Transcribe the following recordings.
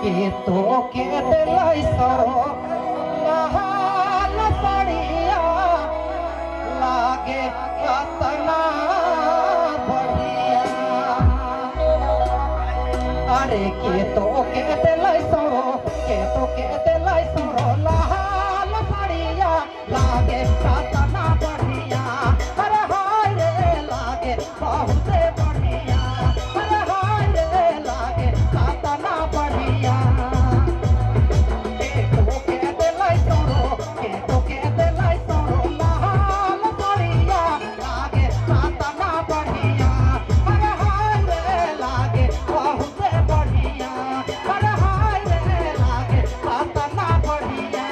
के तो के दिलाई सरो लाल साड़िया लागे कतना बढ़िया। अरे के तो के दिलाई सरो के तो के दिलाई सरो लाल साड़िया लागे कतना बढ़िया। अरे हाय रे लागे बहुत बढ़िया। अरे हाय रे लागे कतना बढ़िया। के तो के दिलाई सरो के तो के दिलाई सरो लाल साड़िया लागे कतना बढ़िया। अरे हाय रे लागे बहुत बढ़िया। अरे हाय रे लागे कतना बढ़िया।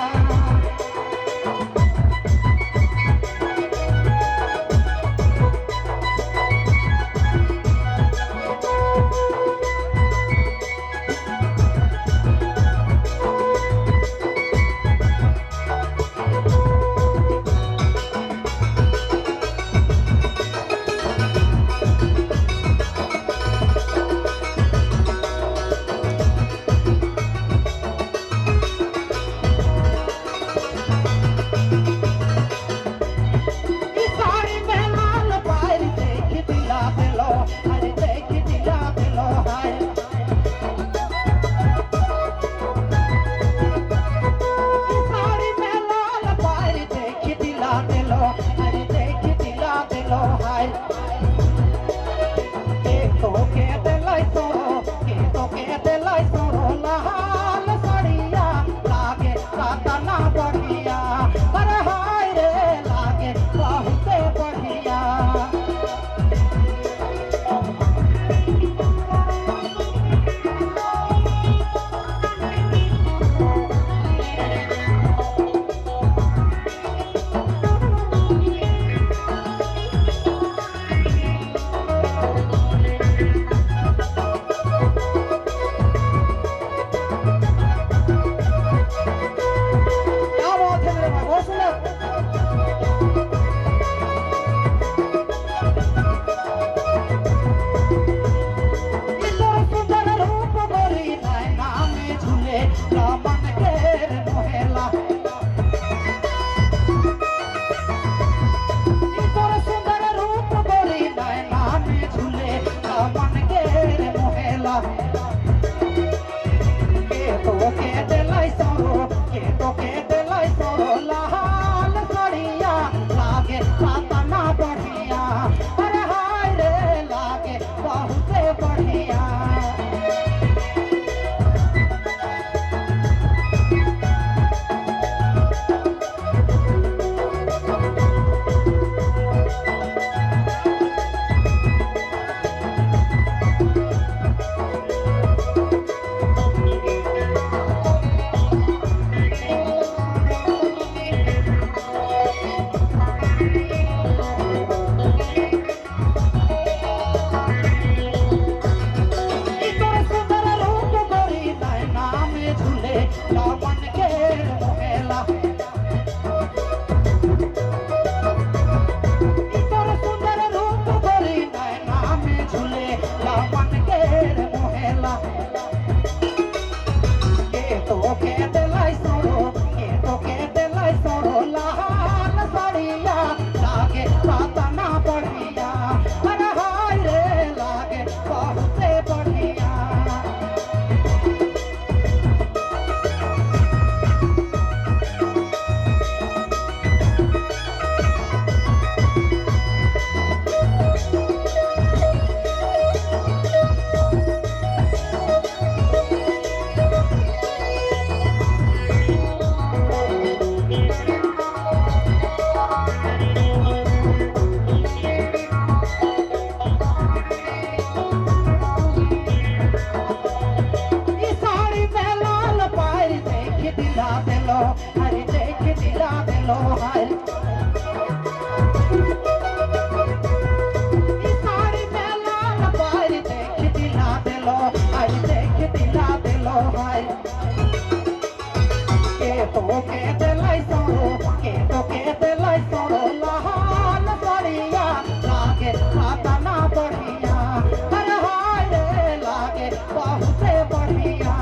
बढ़िया।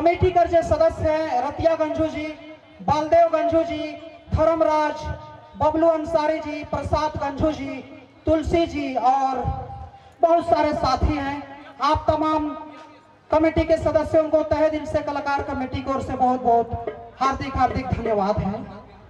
कमेटी के जो सदस्य हैं रतिया गंजू जी, बालदेव गंजू जी, धर्मराज, बबलू अंसारी जी, प्रसाद गंजू जी, तुलसी जी और बहुत सारे साथी हैं। आप तमाम कमेटी के सदस्यों को तहे दिल से कलाकार कमेटी की ओर से बहुत बहुत हार्दिक हार्दिक धन्यवाद है।